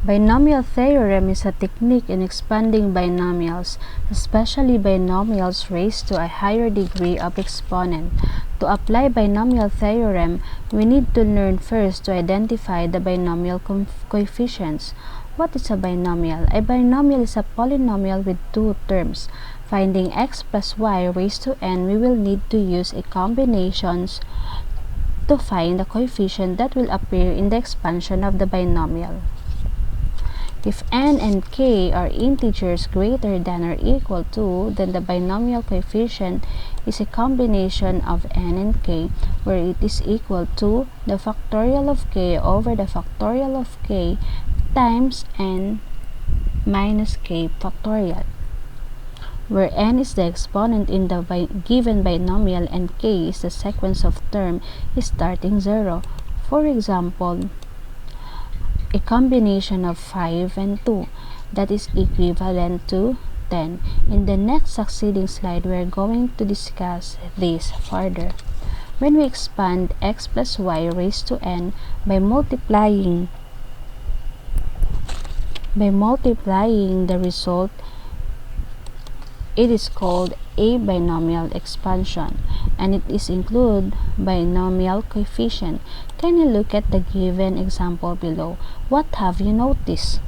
Binomial theorem is a technique in expanding binomials, especially binomials raised to a higher degree of exponent. To apply binomial theorem, we need to learn first to identify the binomial coefficients. What is a binomial? A binomial is a polynomial with two terms. Finding x plus y raised to n, we will need to use a combinations to find the coefficient that will appear in the expansion of the binomial. If n and k are integers greater than or equal to, then the binomial coefficient is a combination of n and k, where it is equal to the factorial of k over the factorial of k times n minus k factorial, where n is the exponent in the given binomial and k is the sequence of term starting 0. For example, a combination of 5 and 2 that is equivalent to 10. In the next succeeding slide, we are going to discuss this further. When we expand x plus y raised to n by multiplying the result, it is called a binomial expansion, and it is include binomial coefficient. Can you look at the given example below? What have you noticed?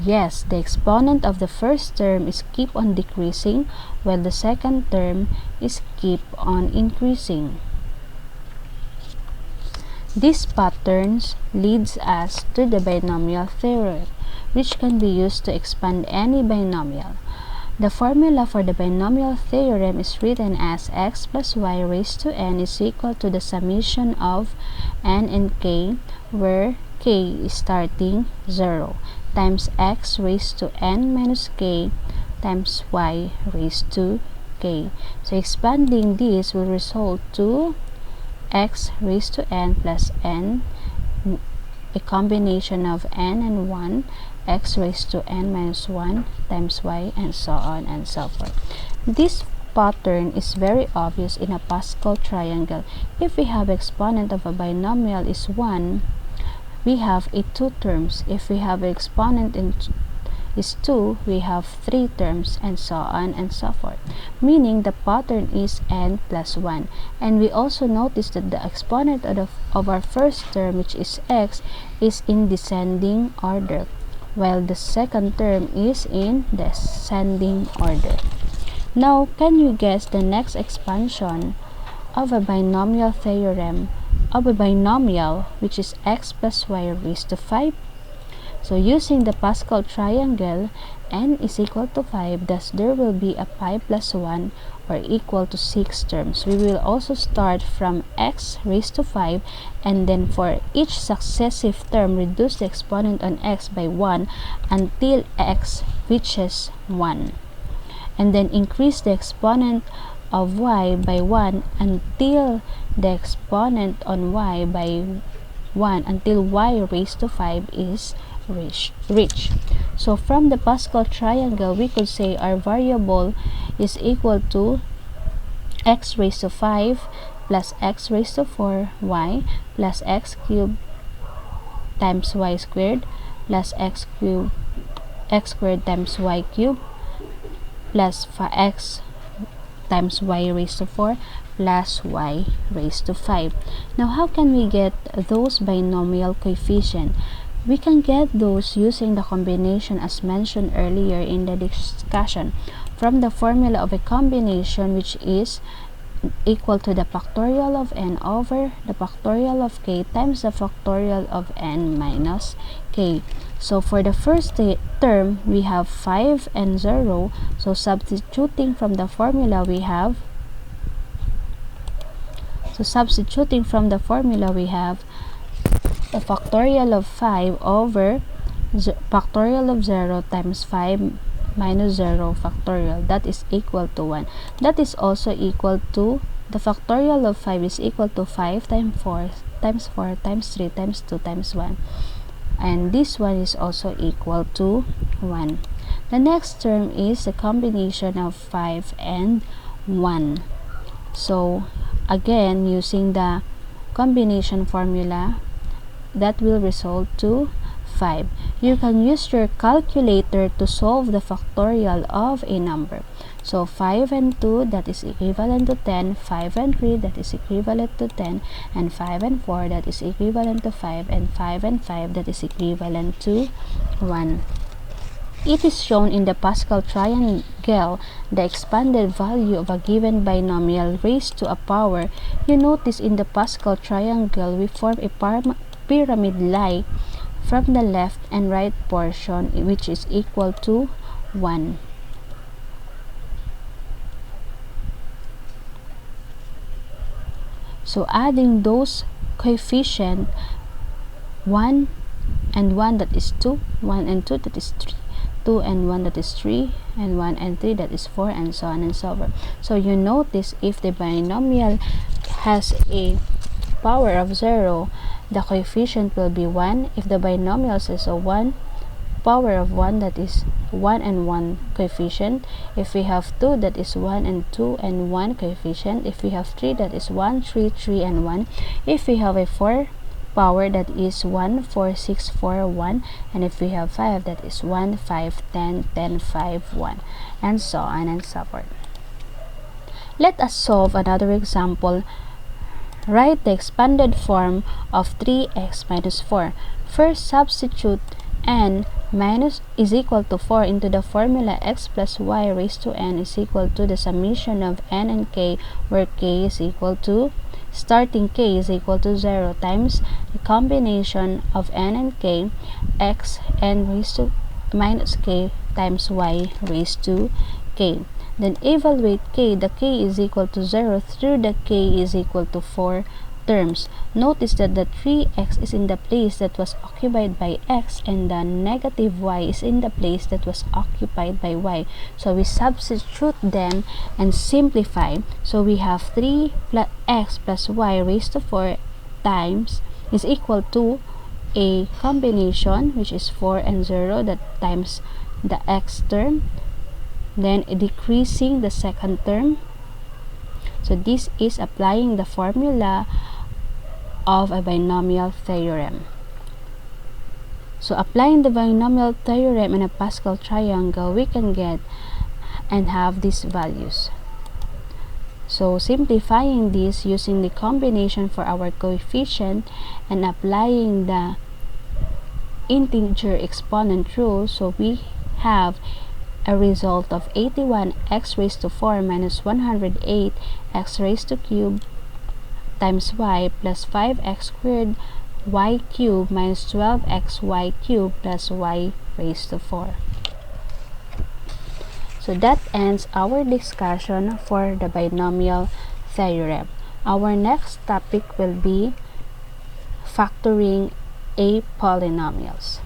Yes, the exponent of the first term is keep on decreasing, while the second term is keep on increasing. These patterns leads us to the binomial theorem, which can be used to expand any binomial. The formula for the binomial theorem is written as x plus y raised to n is equal to the summation of n and k, where k is starting 0, times x raised to n minus k times y raised to k. So expanding this will result to x raised to n plus n, a combination of n and 1, x raised to n minus 1 times y, and so on and so forth. This pattern is very obvious in a Pascal triangle. If we have exponent of a binomial is 1, we have two terms. If we have exponent is 2, we have 3 terms, and so on and so forth, meaning the pattern is n plus 1. And we also notice that the exponent of our first term, which is x, is in descending order, while the second term is in descending order. Now, can you guess the next expansion of a binomial theorem of a binomial, which is x plus y raised to 5? So using the Pascal triangle, n is equal to 5, thus there will be a 5 plus 1 or equal to 6 terms. We will also start from x raised to 5, and then for each successive term, reduce the exponent on x by 1 until x reaches 1. And then increase the exponent of y by 1 until the exponent on y by 1 until y raised to 5 is reached. So from the Pascal triangle, we could say our variable is equal to x raised to 5 plus x raised to 4y plus x cubed times y squared plus x squared times y cubed plus x times y raised to 4 plus y raised to 5. Now, how can we get those binomial coefficient? We can get those using the combination as mentioned earlier in the discussion, from the formula of a combination, which is equal to the factorial of n over the factorial of k times the factorial of n minus k. So for the first term, we have 5 and 0. So substituting from the formula, we have the factorial of 5 over factorial of 0 times 5 minus 0 factorial, that is equal to 1. That is also equal to the factorial of 5 is equal to 5 times 4 times 4 times 3 times 2 times 1, and this one is also equal to 1. The next term is a combination of 5 and 1. So again, using the combination formula, that will result to 5. You can use your calculator to solve the factorial of a number. So 5 and 2, that is equivalent to 10, 5 and 3, that is equivalent to 10, and 5 and 4, that is equivalent to 5, and 5 and 5, that is equivalent to 1. It is shown in the Pascal triangle the expanded value of a given binomial raised to a power. You notice in the Pascal triangle we form a pyramid-like from the left and right portion, which is equal to 1. So adding those coefficients 1 and 1, that is 2, 1 and 2, that is 3, 2 and 1, that is 3, and 1 and 3, that is 4, and so on and so forth. So you notice if the binomial has a power of 0, the coefficient will be 1. If the binomial is a 1, power of 1, that is 1 and 1 coefficient. If we have 2, that is 1 and 2 and 1 coefficient. If we have 3, that is 1, 3, 3 and 1. If we have a 4 power, that is 1, 4, 6, 4, 1. And if we have 5, that is 1, 5, 10, 10, 5, 1. And so on and so forth. Let us solve another example. Write the expanded form of 3x minus 4. First, substitute n minus is equal to 4 into the formula x plus y raised to n is equal to the summation of n and k, where k is equal to, starting k is equal to 0 times the combination of n and k, x n raised to minus k times y raised to k. Then evaluate k. The k is equal to 0 through the k is equal to 4 terms. Notice that the 3x is in the place that was occupied by x, and the negative y is in the place that was occupied by y. So we substitute them and simplify. So we have 3x plus y raised to 4 times is equal to a combination, which is 4 and 0, that times the x term, then decreasing the second term. So this is applying the formula of a binomial theorem. So applying the binomial theorem in a Pascal triangle, we can get and have these values. So simplifying this using the combination for our coefficient and applying the integer exponent rule, so we have a result of 81 x raised to 4 minus 108 x raised to cube times y plus 5x squared y cubed minus 12x y cubed plus y raised to 4. So that ends our discussion for the binomial theorem. Our next topic will be factoring a polynomials.